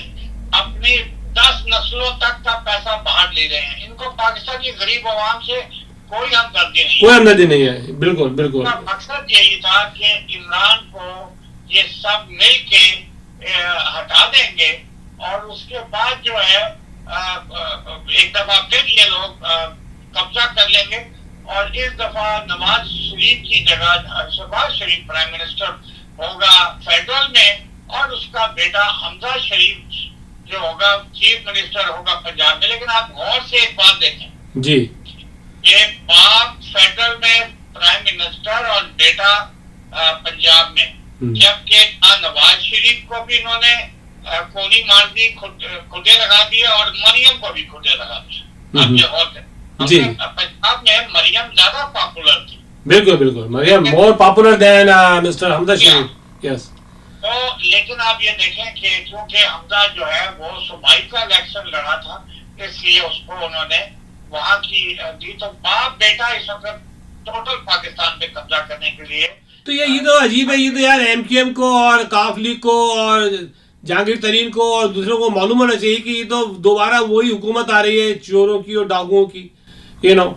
اپنی 10 نسلوں تک کا پیسہ باہر لے رہے ہیں. ان کو پاکستان کی غریب عوام سے کوئی ہمدردی نہیں ہے. بالکل بالکل. مقصد یہی تھا کہ عمران کو یہ سب مل کے ہٹا دیں گے اور اس کے بعد جو ہے ایک دفعہ پھر یہ لوگ قبضہ کر لیں گے اور اس دفعہ نواز شریف کی جگہ شہباز شریف پرائم منسٹر ہوگا فیڈرل میں، اور اس کا بیٹا حمزہ شریف جو ہوگا چیف منسٹر ہوگا پنجاب میں. لیکن آپ غور سے ایک بات دیکھیں جی، یہ باپ فیڈرل میں پرائم منسٹر اور بیٹا پنجاب میں، جبکہ نواز شریف کو بھی انہوں نے گولی مار دی، کھڈے لگا دیے، اور مریم کو بھی کھڈے لگا دیا. اب یہ اور پنجاب میں مریم زیادہ پاپولر تھی. بالکل بالکل، مریم مور پاپولر دین مسٹر حمزہ شریف. یس. تو لیکن آپ یہ دیکھیں کہ کیونکہ حمزہ جو ہے وہ صوبائی کا الیکشن لڑا تھا، اس لیے اس کو انہوں نے وہاں کی دی. تو باپ بیٹا اس وقت ٹوٹل پاکستان پہ قبضہ کرنے کے لیے. تو یہ تو عجیب ہے. یہ تو یار ایم کیو ایم کو اور کاف لیگ کو اور جہانگیر ترین کو اور دوسروں کو معلوم ہونا چاہیے کہ یہ تو دوبارہ وہی حکومت آ رہی ہے چوروں کی اور ڈاکوؤں کی. یہ نو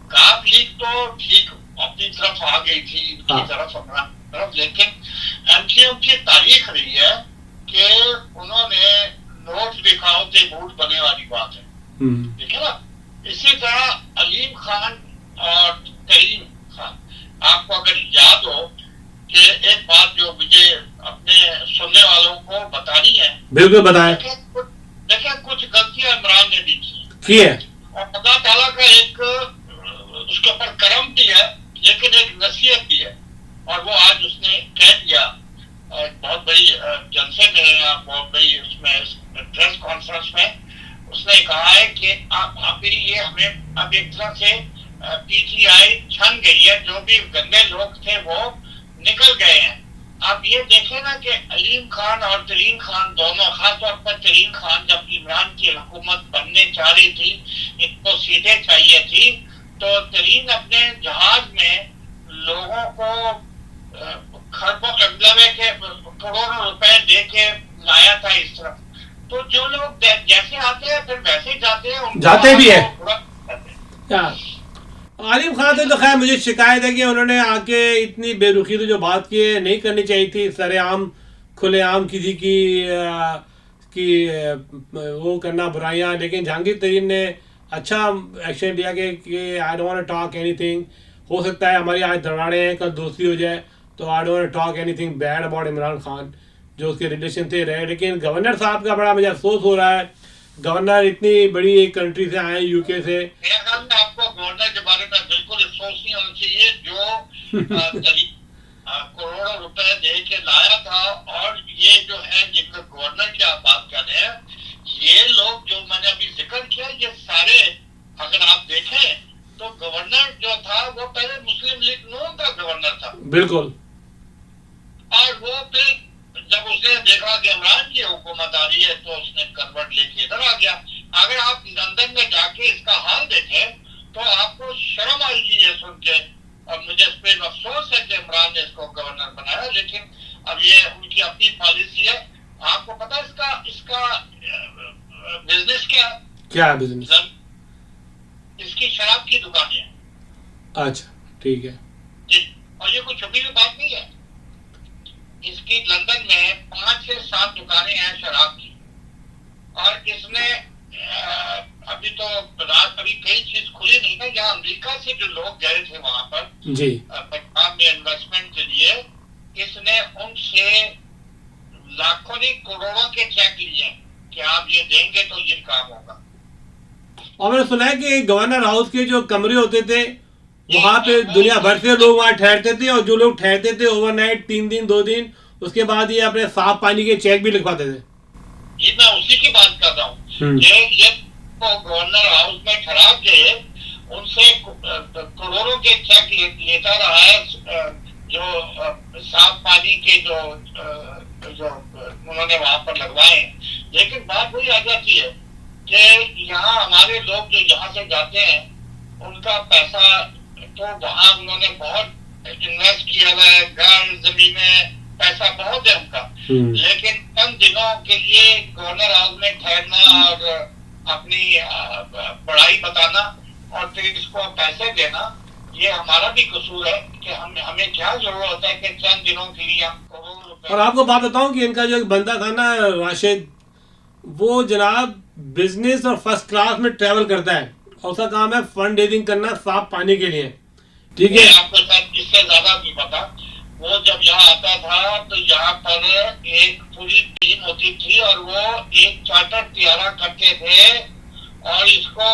کاف لیگ تو ٹھیک اپنی طرف آ گئی تھی کی طرف، لیکن ایم کیو ایم کی تاریخ رہی ہے کہ انہوں نے نوٹ دکھاؤ کے ووٹ بنے والی بات ہے. ٹھیک ہے نا. اسی طرح علیم خان اور کریم خان، آپ کو اگر یاد ہو کہ ایک بات جو مجھے اپنے سننے والوں کو بتانی ہے. بالکل بتائیں. دیکھیں کچھ غلطیاں عمران نے بھی کی ہے اور اللہ تعالیٰ کا ایک اس کے اوپر کرم بھی ہے، لیکن ایک نصیحت بھی ہے. اور وہ آج اس نے کہہ دیا بہت بڑی جلسے میں، بہت بڑی اس میں پریس کانفرنس میں اس نے کہا ہے کہ ابھی یہ ہمیں اب ایک طرح سے پی ٹی آئی چھن گئی ہے، جو بھی گندے لوگ تھے وہ نکل گئے ہیں. اب یہ دیکھیں نا کہ علیم خان اور ترین خان دونوں، خاص طور پر ترین خان جب عمران کی حکومت بننے چاہ رہی تھی، ان کو سیٹیں چاہیے تھی، تو ترین اپنے جہاز میں لوگوں کو کروڑوں روپے دے کے لایا تھا اس طرف. تو جو لوگ جیسے آتے ہیں پھر ویسے ہی جاتے ہیں، جاتے بھی ہیں. عالم خان سے تو خیر مجھے شکایت ہے کہ انہوں نے آ کے اتنی بے رخی تو جو بات کی ہے نہیں کرنی چاہیے تھی. سر عام کھلے عام کسی کی وہ کرنا برائیاں. لیکن جہانگیر ترین نے اچھا ایکشن لیا کہ I don't want to talk anything. ہو سکتا ہے ہماری آج دھڑاڑے ہیں، کل دوستی ہو جائے، تو I don't want to talk anything bad about Imran Khan جو اس کے ریلیشن تھے رہے. لیکن گورنر صاحب کا بڑا مجھے افسوس ہو رہا ہے. گورنر اتنی بڑی ایک کنٹری سے آئے، یو کے سے. میرے خیال میں آپ کو گورنر کے بارے میں بالکل افسوس نہیں ہونا چاہیے. جو کروڑوں روپے دے کے لایا تھا. اور یہ جو ہے جن کا گورنر کی آپ بات کر رہے ہیں, یہ لوگ جو میں نے ابھی ذکر کیا, یہ سارے اگر آپ دیکھیں تو گورنر جو تھا وہ پہلے مسلم لیگ نون کا گورنر تھا. بالکل. اور وہ پھر جب اس نے دیکھا کہ عمران کی حکومت آ رہی ہے تو اس نے کروٹ لے کے ادھر آ گیا. اگر آپ لندن میں جا کے اس کا حال دیکھیں تو آپ کو شرم آئے گی یہ سن کے. اور مجھے اس پہ افسوس ہے کہ عمران نے اس کو گورنر بنایا, لیکن اب یہ ان کی اپنی پالیسی ہے. آپ کو پتا اس کا بزنس کیا ہے؟ بزنس اس کی شراب کی دکانیں ہیں. اچھا ٹھیک ہے جی, اور یہ کوئی چھپی ہوئی بات نہیں ہے. اس کی لندن میں 5 سے 7 دکانیں ہیں شراب کی. اور اس نے ابھی تو رات ابھی کئی چیز کھلی نہیں ہے. یہاں امریکہ سے جو لوگ گئے تھے وہاں پر جی پنجاب میں انویسٹمنٹ کے لیے, اس نے ان سے لاکھوں نہیں کروڑوں کے چیک لیے کہ آپ یہ دیں گے تو یہ کام ہوگا. اور میں نے سنا ہے کہ گورنر ہاؤس کے جو کمرے ہوتے تھے وہاں پہ دنیا بھر سے لوگ وہاں ٹھہرتے تھے, اور جو لوگ ٹھہرتے تھے اوور نائٹ 3 دن 2 دن, اس کے بعد یہ اپنے صاف پانی کے چیک بھی لکھواتے تھے. یہ میں اسی کی بات کر رہا ہوں کہ یہ گورنر ہاؤس میں ٹھہرا کے ان سے کروڑوں کے چیک لیتا رہا ہے, جو صاف پانی کے جو انہوں نے وہاں پر لگوائے ہیں. لیکن بات وہی آ جاتی ہے کہ یہاں ہمارے لوگ جو یہاں سے جاتے ہیں ان کا پیسہ تو وہاں انہوں نے بہت انویسٹ کیا ہوا ہے, گھر زمینیں, پیسہ بہت ہے ان کا. لیکن چند دنوں کے لیے گورنر ہاؤس میں ٹھہرنا اور اپنی پڑھائی بتانا اور پھر اس کو پیسے دینا, یہ ہمارا بھی قصور ہے کہ ہمیں کیا ضرورت ہے کہ چند دنوں کے لیے ہم کروڑوں روپے. اور آپ کو بات بتاؤں کہ ان کا جو ایک بندہ تھا نا راشد, وہ جناب بزنس اور فرسٹ کلاس میں ٹریول کرتا ہے, اور اس کا کام ہے فنڈ ریزنگ کرنا صاف پانی کے لیے. ٹھیک ہے, آپ کو ساتھ اس سے زیادہ نہیں پتا. وہ جب یہاں آتا تھا تو یہاں پر ایک پوری ٹیم ہوتی تھی اور وہ ایک چارٹر طیارہ کرتے تھے, اور اس کو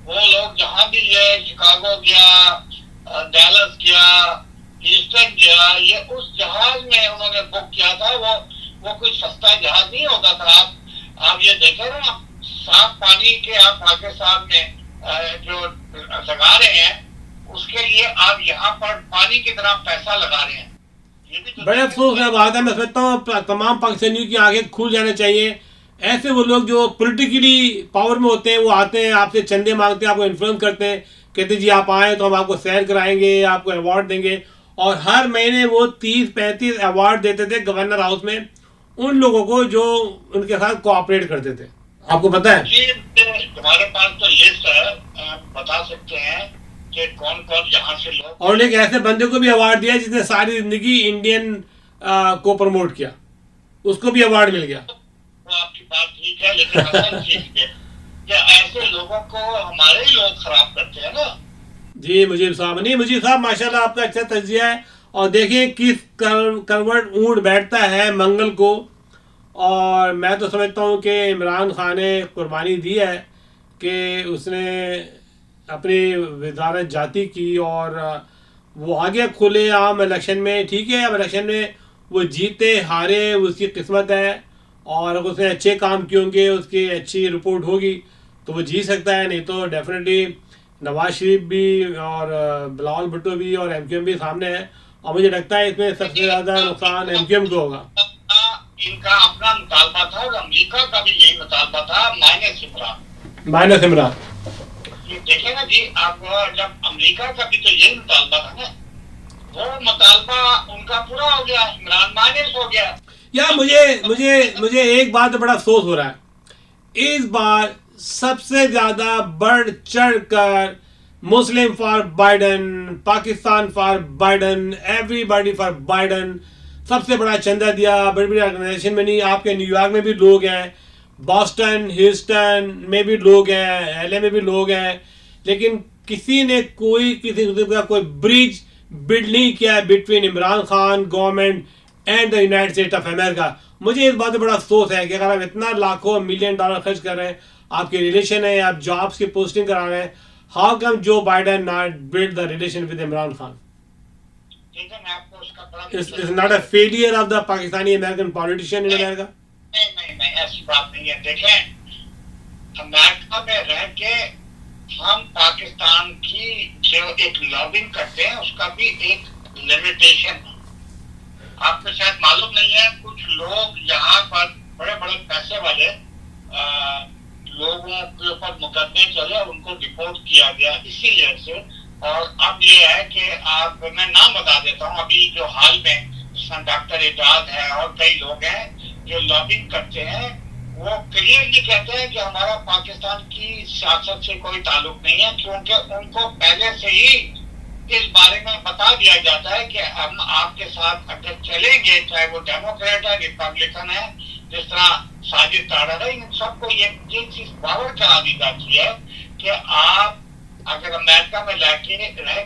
وہ لوگ جہاں بھی یہ شکاگو گیا, ڈیلس گیا, ایسٹرن گیا, یہ اس جہاز میں انہوں نے بک کیا تھا. وہ کوئی سستا جہاز نہیں ہوتا تھا. آپ یہ دیکھیں نا, صاف پانی کے آپ پاکستان میں جو لگا رہے ہیں اس کے لیے آپ یہاں پر پانی کی طرح پیسہ لگا رہے ہیں. بڑے افسوس ہے بات ہے. میں سمجھتا ہوں تمام پاکستانیوں کی آنکھیں کھل جانا چاہیے. ایسے وہ لوگ جو پولیٹیکلی پاور میں ہوتے ہیں وہ آتے ہیں, آپ سے چندے مانگتے ہیں, آپ کو انفلوئنس کرتے ہیں, کہتے ہیں جی آپ آئیں تو ہم آپ کو سیر کرائیں گے, آپ کو ایوارڈ دیں گے. اور ہر مہینے وہ 30-35 ایوارڈ دیتے تھے گورنر ہاؤس میں ان لوگوں کو جو ان کے ساتھ کوآپریٹ کرتے تھے. آپ کو پتا ہے جی تمہارے پاس تو لسٹ ہے, بتا سکتے ہیں کہ کون کون یہاں سے لوگ. اور ایک ایسے بندے کو بھی ایوارڈ دیا جس نے ساری زندگی انڈین کو پروموٹ کیا, اس کو بھی ایوارڈ مل گیا. وہ آپ کی بات ٹھیک ہے, لیکن اصل چیز کہ ایسے لوگوں کو ہمارے ہی لوگ خراب کرتے ہیں نا. جی مجیب صاحب, نہیں مجیب صاحب ماشاءاللہ آپ کا اچھا تجزیہ ہے. اور دیکھیں کس کروٹ اونٹ بیٹھتا ہے منگل کو. اور میں تو سمجھتا ہوں کہ عمران خان نے قربانی دی ہے کہ اس نے اپنی وزارت جاتی کی, اور وہ آگے کھلے عام الیکشن میں. ٹھیک ہے, اب الیکشن میں وہ جیتے ہارے اس کی قسمت ہے, اور اگر اس نے اچھے کام کیے ہوں گے, اس کی اچھی رپورٹ ہوگی تو وہ جیت سکتا ہے. نہیں تو ڈیفینیٹلی نواز شریف بھی اور بلاول بھٹو بھی اور ایم کیو ایم بھی سامنے ہے, اور مجھے لگتا ہے اس میں سب سے زیادہ نقصان ایم کیو ایم کو ہوگا. ان کا اپنا مطالبہ تھا اور امریکہ کا بھی یہی مطالبہ تھا, مائنس عمران. دیکھیں نا جی, آپ جب امریکہ کا بھی تو یہی مطالبہ تھا نا, وہ مطالبہ ان کا پورا ہو گیا, عمران مائنس ہو گیا. یار مجھے ایک بات بڑا افسوس ہو رہا ہے, اس بار سب سے زیادہ بڑھ چڑھ کر Muslim for Biden, Pakistan for Biden, everybody for Biden, سب سے بڑا چندہ دیا. بڑی بڑی آرگنائزیشن میں نہیں, آپ کے نیو یارک میں بھی لوگ ہیں, باسٹن ہیوسٹن میں بھی لوگ ہیں, ایل اے میں بھی لوگ ہیں, لیکن کسی نے کسی قسم کا کوئی برج بلڈ نہیں کیا ہے between Imran Khan government and the United State of امریکہ. مجھے اس بات میں بڑا افسوس ہے کہ اگر آپ اتنا لاکھوں ملین ڈالر خرچ کر رہے ہیں, آپ کے ریلیشن ہے, آپ جابس کی پوسٹنگ کرا رہے ہیں, how come Joe Biden not build the relation with Imran Khan. اس کا بڑا It's not a failure of the Pakistani American politician in America. نہیں ایسی بات نہیں ہے. دیکھیں امریکہ میں رہ کے ہم پاکستان کی جو ایک لابنگ کرتے ہیں اس کا بھی ایک لمیٹیشن ہے. آپ کو شاید معلوم نہیں ہے, کچھ لوگ یہاں پر بڑے بڑے پیسے والے لوگوں کے اوپر مقدمے چلے, ان کو ڈپورٹ کیا گیا اسی لیے سے. اور اب یہ ہے کہ آپ میں نام بتا دیتا ہوں, ابھی جو حال میں جس میں ڈاکٹر اعجاز ہے اور کئی لوگ ہیں جو لابنگ کرتے ہیں, وہ کلیئرلی کہتے ہیں کہ ہمارا پاکستان کی سیاست سے کوئی تعلق نہیں ہے, کیونکہ ان کو پہلے سے ہی اس بارے میں بتا دیا جاتا ہے کہ ہم آپ کے ساتھ اگر چلیں گے, چاہے وہ ڈیموکریٹ ہے ریپبلکن ہے, جس طرح ساجد طاہر ہے, ان سب کو یہ چیز باور کرا دی جاتی ہے کہ آپ اگر امریکہ میں رہ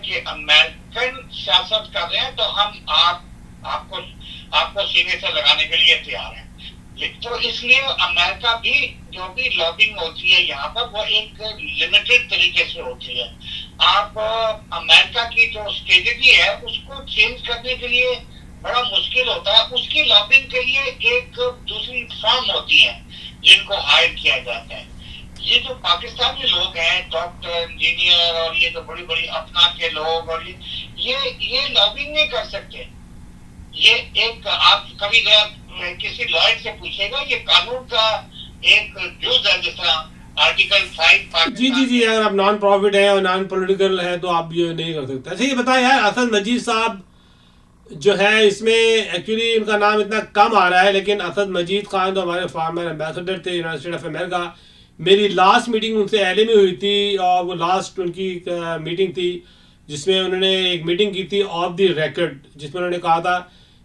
کے امریکن سیاست کر رہے ہیں تو ہم آپ کو سینے سے لگانے کے لیے تیار ہیں. تو اس لیے امریکہ بھی جو بھی لابنگ ہوتی ہے یہاں پر وہ ایک لمیٹڈ طریقے سے ہوتی ہے. آپ امریکہ کی جو اسٹریٹجی ہے اس کو چینج کرنے کے لیے بڑا مشکل ہوتا ہے. اس کی لابنگ کے لیے ایک دوسری فارم ہوتی ہیں جن کو ہائر کیا جاتا ہے. یہ جو پاکستانی لوگ ہیں, ڈاکٹر, انجینئر اور یہ جو بڑی بڑی اپنا کے لوگ, اور یہ لابنگ نہیں کر سکتے. یہ ایک آپ کبھی کسی لائر سے پوچھے گا, یہ قانون کا ایک جز ہے, جس طرح آرٹیکل 5 جی اگر آپ نان پروفٹ ہیں اور نان پولیٹیکل ہے تو آپ یہ نہیں کر سکتے. اچھا یہ بتائیں یار, اسد مجید صاحب جو ہے اس میں ایکچولی ان کا نام اتنا کم آ رہا ہے, لیکن اسد مجید خان تو ہمارے فارمر ایمبیسڈر تھے یونائٹڈ اسٹیٹ آف امریکہ. میری لاسٹ میٹنگ ان سے اہلے میں ہوئی تھی, اور وہ لاسٹ ان کی میٹنگ تھی جس میں انہوں نے ایک میٹنگ کی تھی آف دی ریکڈ, جس میں انہوں نے کہا تھا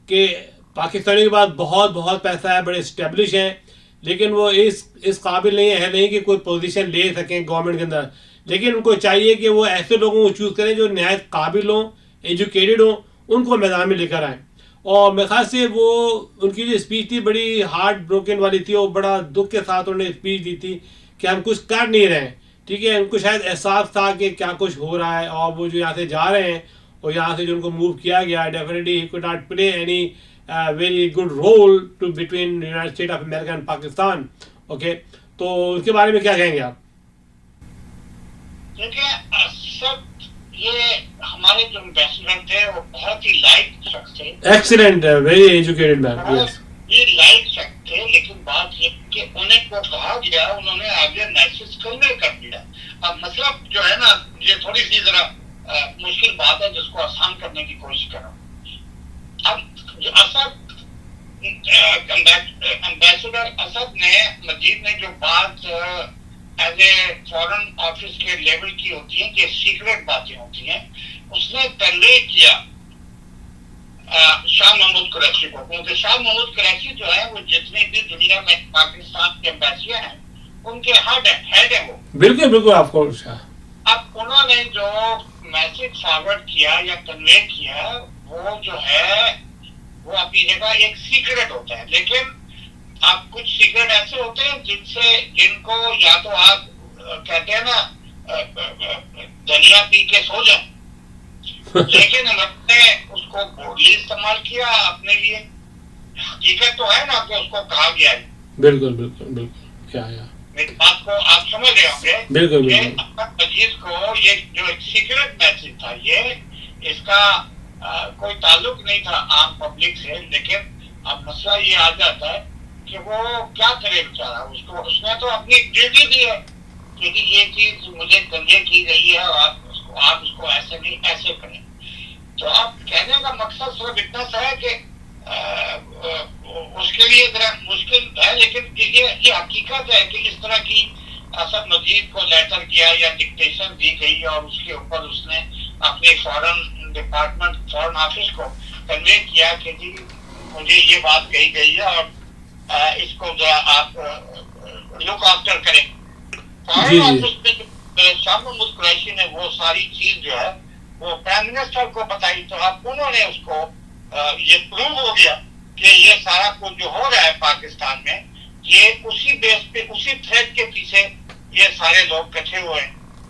کہ پاکستانی کے پاس بہت پیسہ ہے, بڑے اسٹیبلش ہیں, لیکن وہ اس قابل نہیں ہے نہیں کہ کوئی پوزیشن لے سکیں گورنمنٹ کے اندر. لیکن ان کو چاہیے کہ وہ ایسے لوگوں کو چوز کریں جو نہایت قابل ہوں, ایجوکیٹڈ ہوں, ان کو میدان میں لے کر آئیں. اور میرے خیال سے وہ ان کی جو اسپیچ تھی بڑی ہارٹ بروکن والی تھی, اور بڑا دکھ کے ساتھ انہوں نے اسپیچ دی تھی کہ ہم کچھ کر نہیں رہے ہیں. ٹھیک ہے, ان کو شاید احساس تھا کہ کیا کچھ ہو رہا ہے, اور وہ جو یہاں سے جا رہے ہیں اور یہاں سے جو ان کو موو کیا گیا, definitely he could not play any very good role to between United State of America and Pakistan. Okay, تو اس کے بارے میں کیا کہیں گے آپ؟ دیکھیں سب یہ ہمارے جو ایمبیسڈر تھے وہ بہت ہی لائٹ شخص تھے, ایکسیلنٹ, ویری ایجوکیٹڈ مین, یس, یہ لائٹ شخص تھے. لیکن بات یہ کہ انہیں کو کہا گیا, انہوں نے آگے میسج کنوے کر دیا. اب مطلب جو ہے نا, یہ تھوڑی سی ذرا مشکل بات ہے جس کو آسان کرنے کی کوشش کروں. اب اسد ایمبیسڈر اسد نے مجید نے جو بات ایز اے فورن آفس کے لیول کی ہوتی ہیں کہ سیکرٹ باتیں ہوتی ہیں, اس نے کنوے کیا شاہ محمود قریشی کو, کیونکہ شاہ محمود قریشی جو ہے وہ جتنے بھی دنیا میں پاکستان کے ایمبیسیڈر ہیں ان کے ہیڈ ہیں وہ. بالکل آپ کو. اب انہوں نے جو میسج فارورڈ کیا یا کنوے کیا وہ جو ہے وہ اپنی جگہ ایک سیکرٹ ہوتا ہے. لیکن اب کچھ سیکرٹ ایسے ہوتے ہیں جن کو یا تو آپ کہتے ہیں نا دنیا پی کے سو جائیں, لیکن ہم نے اس کو بورڈلی استعمال کیا اپنے لیے. حقیقت تو ہے نا کہ اس کو کہا گیا ہے. بالکل کیا ہے, میری بات کو آپ سمجھ رہے ہوں گے. بالکل اسد مجید کو یہ جو ایک سیکرٹ میسج تھا, یہ اس کا کوئی تعلق نہیں تھا عام پبلک سے. لیکن اب مسئلہ یہ آ جاتا ہے کہ وہ کیا کرے بیچارہ, اس نے تو اپنی ڈیوٹی دی ہے کہ یہ چیز مجھے کنوے کی گئی ہے اور آپ اس کو ایسے نہیں ایسے کریں. تو اب کہنے کا مقصد صرف اتنا سا ہے کہ اس کے لیے ذرا مشکل ہے, لیکن یہ حقیقت ہے کہ اس طرح کی اسد مجید کو لیٹر کیا یا ڈکٹیشن دی گئی اور اس کے اوپر اس نے اپنے فورن ڈپارٹمنٹ فورن آفس کو کنوے کیا کہ جی مجھے یہ بات کہی گئی ہے اور اس کو جو آپ لک آفٹر کریں. فورن آفس میں شاہ محمود قریشی نے وہ ساری چیز جو ہے وہ پرائم منسٹر کو بتائی, تو اب انہوں نے اس کو یہ پروو ہو گیا کہ یہ سارا کچھ جو ہو رہا ہے پاکستان میں یہ اسی بیس پہ اسی تھریڈ کے پیچھے یہ سارے لوگ کٹھے ہوئے ہیں.